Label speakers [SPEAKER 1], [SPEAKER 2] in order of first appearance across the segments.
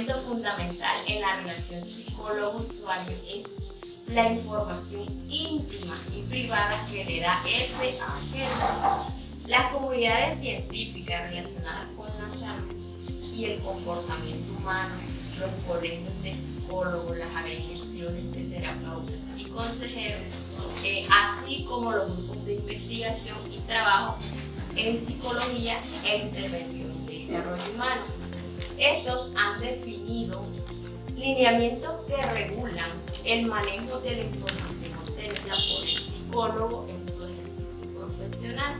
[SPEAKER 1] elemento fundamental en la relación psicólogo-usuario es la información íntima y privada que le da este a aquel. Las comunidades científicas relacionadas con la salud y el comportamiento humano, los colegios de psicólogos, las agremiaciones de terapeutas y consejeros, así como los grupos de investigación y trabajo en psicología e intervención de desarrollo humano. Estos han definido lineamientos que regulan el manejo de la información obtenida por el psicólogo en su ejercicio profesional,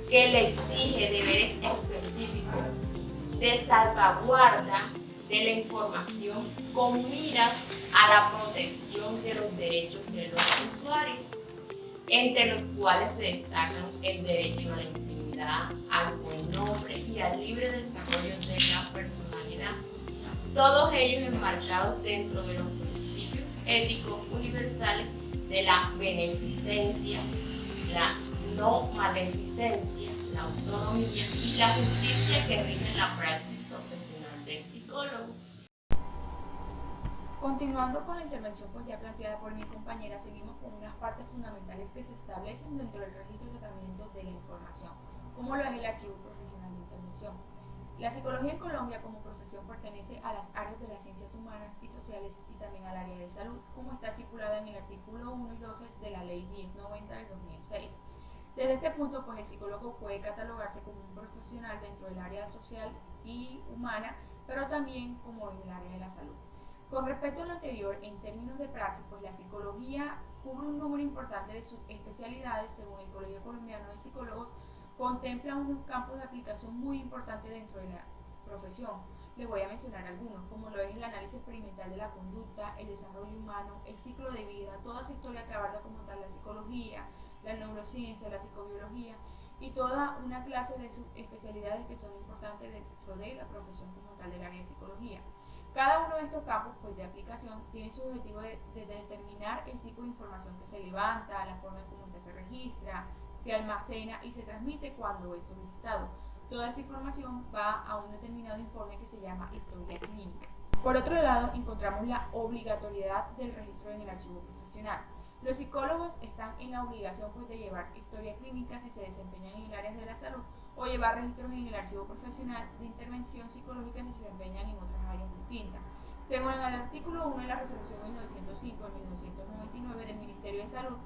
[SPEAKER 1] que le exige deberes específicos de salvaguarda de la información con miras a la protección de los derechos de los usuarios, entre los cuales se destacan el derecho a la intimidad, al buen nombre y al libre desarrollo de la personalidad, todos ellos enmarcados dentro de los principios éticos universales de la beneficencia, la no maleficencia, la autonomía y la justicia que rigen la praxis profesional del psicólogo.
[SPEAKER 2] Continuando con la intervención ya planteada por mi compañera, seguimos con unas partes fundamentales que se establecen dentro del registro de tratamiento de la información, como lo es el archivo profesional de intervención. La psicología en Colombia como profesión pertenece a las áreas de las ciencias humanas y sociales y también al área de salud, como está estipulada en el artículo 1 y 12 de la Ley 1090 del 2006. Desde este punto, el psicólogo puede catalogarse como un profesional dentro del área social y humana, pero también como en el área de la salud. Con respecto a lo anterior, en términos de praxis, la psicología cubre un número importante de subespecialidades. Según el Colegio Colombiano de Psicólogos, contempla unos campos de aplicación muy importantes dentro de la profesión. Les voy a mencionar algunos, como lo es el análisis experimental de la conducta, el desarrollo humano, el ciclo de vida, toda esa historia que abarca como tal la psicología, la neurociencia, la psicobiología y toda una clase de subespecialidades que son importantes dentro de la profesión como tal del área de psicología. Cada uno de estos campos de aplicación tiene su objetivo de determinar el tipo de información que se levanta, la forma en cómo se registra, se almacena y se transmite cuando es solicitado. Toda esta información va a un determinado informe que se llama historia clínica. Por otro lado, encontramos la obligatoriedad del registro en el archivo profesional. Los psicólogos están en la obligación de llevar historia clínica si se desempeñan en el área de la salud o llevar registros en el archivo profesional de intervención psicológica si se desempeñan en otras áreas distintas. Según el artículo 1 de la resolución 1905 de 1999 del Ministerio de Salud,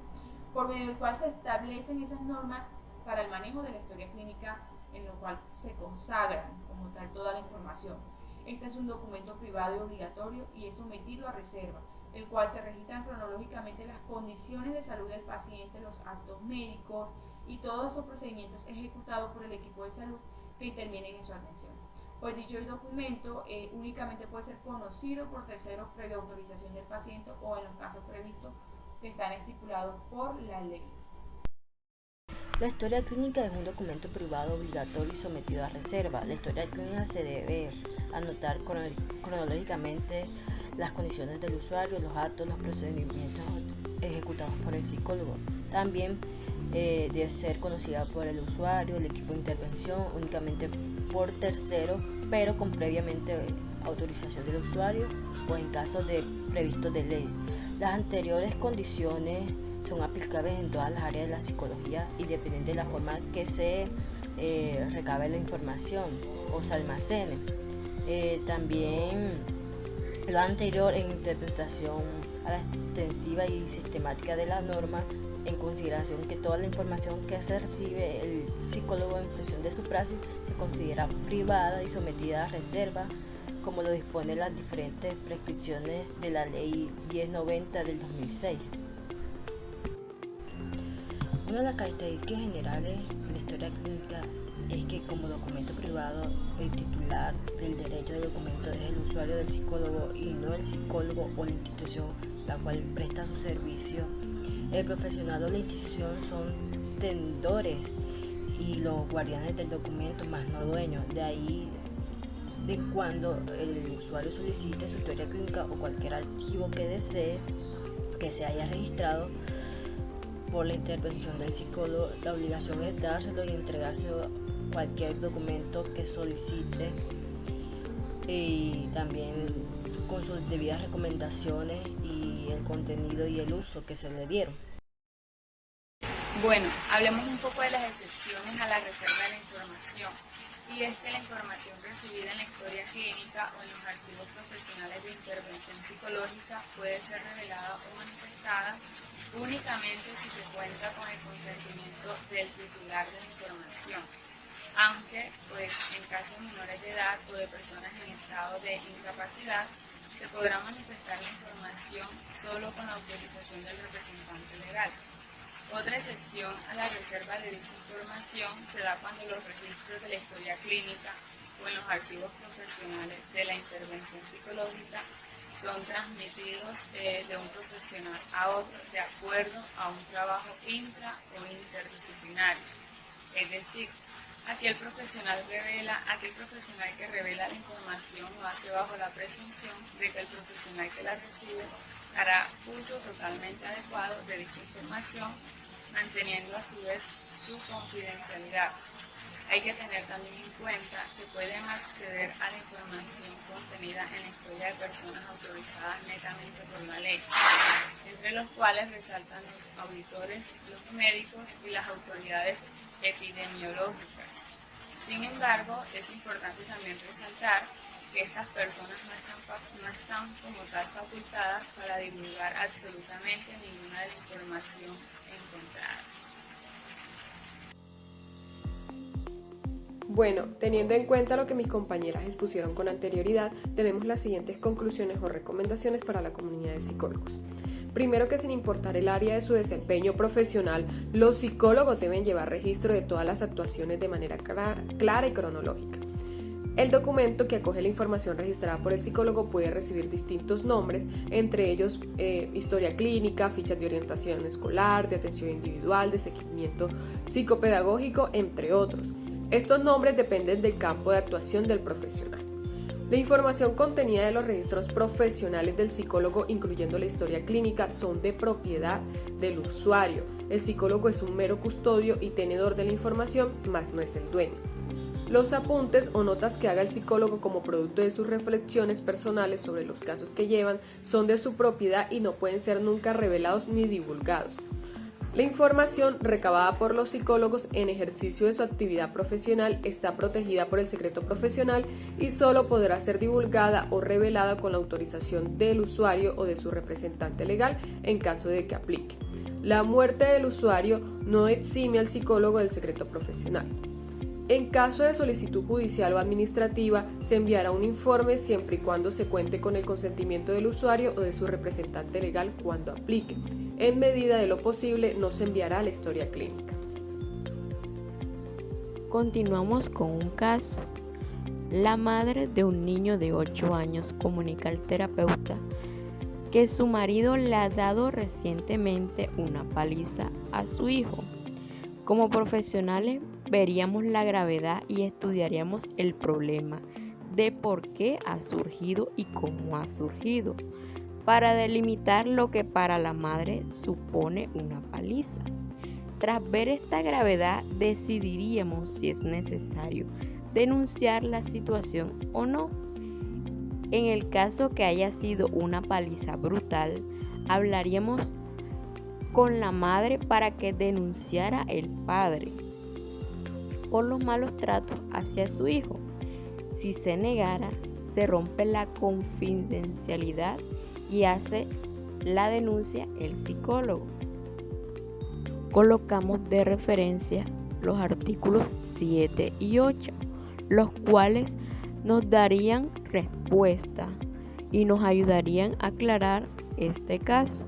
[SPEAKER 2] por medio del cual se establecen esas normas para el manejo de la historia clínica, en lo cual se consagran como tal toda la información. Este es un documento privado y obligatorio y es sometido a reserva, el cual se registran cronológicamente las condiciones de salud del paciente, los actos médicos y todos esos procedimientos ejecutados por el equipo de salud que intervienen en su atención. Dicho documento únicamente puede ser conocido por terceros previa autorización del paciente o en los casos previstos que están estipulados por la ley.
[SPEAKER 3] La historia clínica es un documento privado obligatorio y sometido a reserva. La historia clínica se debe anotar cronológicamente las condiciones del usuario, los actos, los procedimientos ejecutados por el psicólogo. También debe ser conocida por el usuario, el equipo de intervención, únicamente por terceros, pero con previamente autorización del usuario o en caso de previsto de ley. Las anteriores condiciones son aplicables en todas las áreas de la psicología y dependen de la forma que se recabe la información o se almacene. También lo anterior en interpretación a la extensiva y sistemática de la norma, en consideración que toda la información que se recibe el psicólogo en función de su praxis se considera privada y sometida a reserva, como lo disponen las diferentes prescripciones de la Ley 1090 del 2006. Una de las características generales de la historia clínica es que como documento privado, el titular del derecho de documento es el usuario del psicólogo y no el psicólogo o la institución la cual presta su servicio. El profesional o la institución son tenedores y los guardianes del documento, más no dueños. De ahí de cuando el usuario solicite su historia clínica o cualquier archivo que desee que se haya registrado por la intervención del psicólogo, la obligación es dárselo y entregárselo cualquier documento que solicite y también con sus debidas recomendaciones y el contenido y el uso que se le dieron.
[SPEAKER 2] Bueno, hablemos un poco de las excepciones a la reserva de la información. Y es que la información recibida en la historia clínica o en los archivos profesionales de intervención psicológica puede ser revelada o manifestada únicamente si se cuenta con el consentimiento del titular de la información, aunque en casos menores de edad o de personas en estado de incapacidad se podrá manifestar la información solo con la autorización del representante legal. Otra excepción a la reserva de dicha información se da cuando los registros de la historia clínica o en los archivos profesionales de la intervención psicológica son transmitidos de un profesional a otro de acuerdo a un trabajo intra o interdisciplinario. Es decir, aquel profesional que revela la información lo hace bajo la presunción de que el profesional que la recibe hará uso totalmente adecuado de dicha información, manteniendo a su vez su confidencialidad. Hay que tener también en cuenta que pueden acceder a la información contenida en la historia de personas autorizadas netamente por la ley, entre los cuales resaltan los auditores, los médicos y las autoridades epidemiológicas. Sin embargo, es importante también resaltar que estas personas no están como tal facultadas para divulgar absolutamente ninguna de la información encontrada.
[SPEAKER 4] Bueno, teniendo en cuenta lo que mis compañeras expusieron con anterioridad, tenemos las siguientes conclusiones o recomendaciones para la comunidad de psicólogos. Primero, que sin importar el área de su desempeño profesional, los psicólogos deben llevar registro de todas las actuaciones de manera clara y cronológica. El documento que acoge la información registrada por el psicólogo puede recibir distintos nombres, entre ellos historia clínica, fichas de orientación escolar, de atención individual, de seguimiento psicopedagógico, entre otros. Estos nombres dependen del campo de actuación del profesional. La información contenida de los registros profesionales del psicólogo, incluyendo la historia clínica, son de propiedad del usuario. El psicólogo es un mero custodio y tenedor de la información, mas no es el dueño. Los apuntes o notas que haga el psicólogo como producto de sus reflexiones personales sobre los casos que llevan son de su propiedad y no pueden ser nunca revelados ni divulgados. La información recabada por los psicólogos en ejercicio de su actividad profesional está protegida por el secreto profesional y solo podrá ser divulgada o revelada con la autorización del usuario o de su representante legal en caso de que aplique. La muerte del usuario no exime al psicólogo del secreto profesional. En caso de solicitud judicial o administrativa, se enviará un informe siempre y cuando se cuente con el consentimiento del usuario o de su representante legal cuando aplique. En medida de lo posible, no se enviará la historia clínica.
[SPEAKER 5] Continuamos con un caso. La madre de un niño de 8 años comunica al terapeuta que su marido le ha dado recientemente una paliza a su hijo. Como profesionales, veríamos la gravedad y estudiaríamos el problema de por qué ha surgido y cómo ha surgido, para delimitar lo que para la madre supone una paliza. Tras ver esta gravedad, decidiríamos si es necesario denunciar la situación o no. En el caso que haya sido una paliza brutal, hablaríamos con la madre para que denunciara el padre por los malos tratos hacia su hijo. Si se negara, se rompe la confidencialidad y hace la denuncia el psicólogo. Colocamos de referencia los artículos 7 y 8, los cuales nos darían respuesta y nos ayudarían a aclarar este caso.